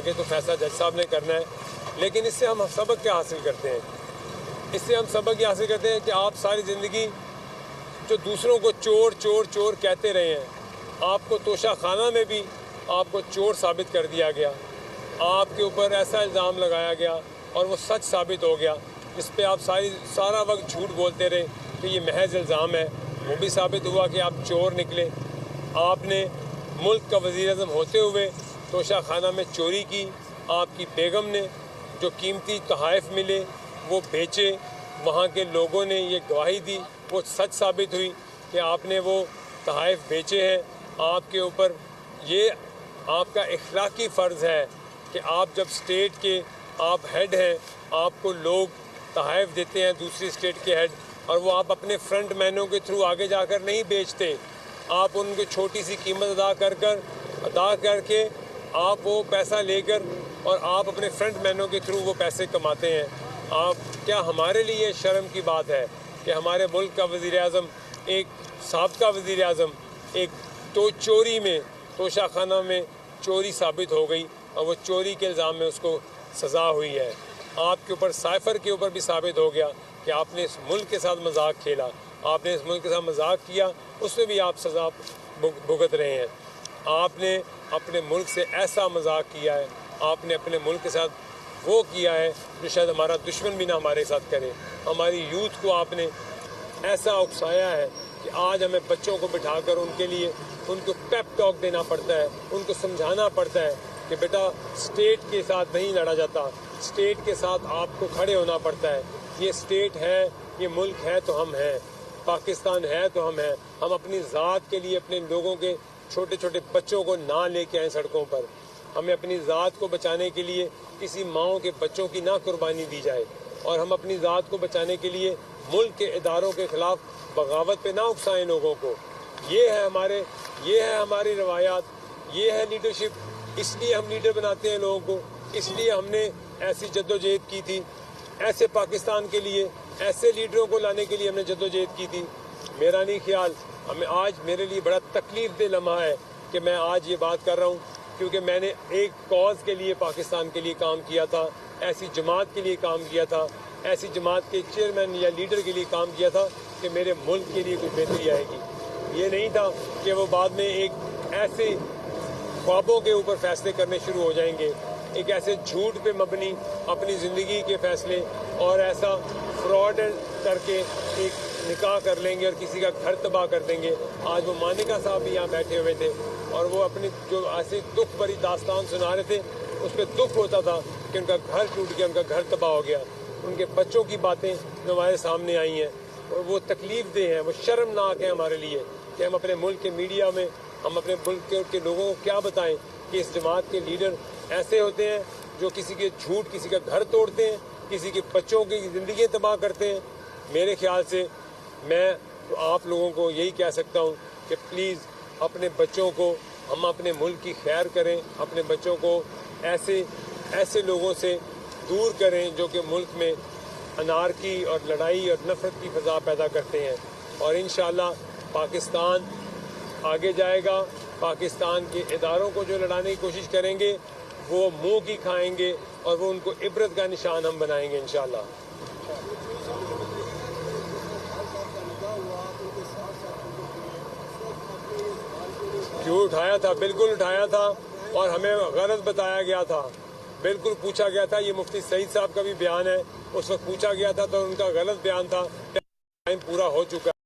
आगे तो फैसला जज साहब ने करना है, लेकिन इससे हम सबक क्या हासिल करते हैं? इससे हम सबक ये हासिल करते हैं कि आप सारी ज़िंदगी जो दूसरों को चोर चोर चोर कहते रहे हैं, आपको तोशा खाना में भी आपको चोर साबित कर दिया गया, आपके ऊपर ऐसा इल्ज़ाम लगाया गया और वो सच साबित हो गया, जिस पे आप सारा वक्त झूठ बोलते रहे कि ये महज इल्ज़ाम है। वो भी साबित हुआ कि आप चोर निकले। आपने मुल्क का वज़ीर-ए-आज़म होते हुए तोशा खाना में चोरी की। आपकी बेगम ने जो कीमती तोहफ़े मिले वो बेचे, वहाँ के लोगों ने ये गवाही दी, वो सच साबित हुई कि आपने वो तोहफ़े बेचे हैं। आपके ऊपर ये आपका इखलाकी फ़र्ज़ है कि आप जब स्टेट के आप हेड हैं, आपको लोग तोहफ़े देते हैं दूसरी स्टेट के हेड, और वो आप अपने फ्रंट मैनों के थ्रू आगे जाकर नहीं बेचते। आप उनको छोटी सी कीमत अदा करके आप वो पैसा लेकर और आप अपने फ्रंट मैनों के थ्रू वो पैसे कमाते हैं। आप क्या हमारे लिए शर्म की बात है कि हमारे मुल्क का वज़ीर-ए-आज़म, एक साबका वज़ीर-ए-आज़म, एक तो चोरी में तोशा खाना में चोरी साबित हो गई और वो चोरी के इल्ज़ाम में उसको सज़ा हुई है। आपके ऊपर साइफ़र के ऊपर भी साबित हो गया कि आपने इस मुल्क के साथ मजाक खेला, आपने इस मुल्क के साथ मजाक किया, उसमें भी आप सज़ा भुगत रहे हैं। आपने अपने मुल्क से ऐसा मजाक किया है, आपने अपने मुल्क के साथ वो किया है जो शायद हमारा दुश्मन भी ना हमारे साथ करे। हमारी यूथ को आपने ऐसा उकसाया है कि आज हमें बच्चों को बिठाकर उनके लिए उनको पेप टॉक देना पड़ता है, उनको समझाना पड़ता है कि बेटा स्टेट के साथ नहीं लड़ा जाता, स्टेट के साथ आपको खड़े होना पड़ता है। ये स्टेट है, ये मुल्क है तो हम हैं, पाकिस्तान है तो हम हैं। हम अपनी ज़ात के लिए अपने लोगों के छोटे छोटे बच्चों को ना लेके आए सड़कों पर। हमें अपनी ज़ात को बचाने के लिए किसी माओ के बच्चों की ना कुर्बानी दी जाए, और हम अपनी ज़ात को बचाने के लिए मुल्क के इदारों के ख़िलाफ़ बगावत पे ना उकसाएं लोगों को। ये है हमारी रवायात, ये है लीडरशिप। इसलिए हम लीडर बनाते हैं लोगों को, इसलिए हमने ऐसी जद्दोजहद की थी, ऐसे पाकिस्तान के लिए, ऐसे लीडरों को लाने के लिए हमने जद्दोजहद की थी। मेरा नहीं ख्याल, हमें आज मेरे लिए बड़ा तकलीफ दे लम्हा है कि मैं आज ये बात कर रहा हूँ, क्योंकि मैंने एक कॉज के लिए पाकिस्तान के लिए काम किया था, ऐसी जमात के लिए काम किया था, ऐसी जमात के चेयरमैन या लीडर के लिए काम किया था कि मेरे मुल्क के लिए कुछ बेहतरी आएगी। ये नहीं था कि वो बाद में एक ऐसे ख्वाबों के ऊपर फैसले करने शुरू हो जाएंगे, एक ऐसे झूठ पे मबनी अपनी ज़िंदगी के फैसले और ऐसा फ्रॉड करके एक निकाह कर लेंगे और किसी का घर तबाह कर देंगे। आज वो मानिका साहब भी यहाँ बैठे हुए थे और वो अपनी जो ऐसी दुख भरी दास्तान सुना रहे थे, उस पर दुख होता था कि उनका घर टूट गया, उनका घर तबाह हो गया। उनके बच्चों की बातें जो हमारे सामने आई हैं और वो तकलीफ दे हैं, वो शर्मनाक है हमारे लिए कि हम अपने मुल्क के मीडिया में हम अपने मुल्क के लोगों को क्या बताएं कि इस जमात के लीडर ऐसे होते हैं जो किसी के झूठ किसी का घर तोड़ते हैं, किसी के बच्चों की ज़िंदगी तबाह करते हैं। मेरे ख्याल से मैं तो आप लोगों को यही कह सकता हूँ कि प्लीज़ अपने बच्चों को, हम अपने मुल्क की खैर करें, अपने बच्चों को ऐसे लोगों से दूर करें जो कि मुल्क में अनारकी और लड़ाई और नफ़रत की फ़ज़ा पैदा करते हैं। और इंशाअल्लाह पाकिस्तान आगे जाएगा। पाकिस्तान के इदारों को जो लड़ाने की कोशिश करेंगे वो मुंह की खाएंगे और वो उनको इबरत का निशान हम बनाएंगे इंशाअल्लाह। क्यों उठाया था? बिल्कुल उठाया था और हमें गलत बताया गया था, बिल्कुल पूछा गया था। ये मुफ्ती सईद साहब का भी बयान है, उस वक्त पूछा गया था तो उनका गलत बयान था। टाइम पूरा हो चुका है।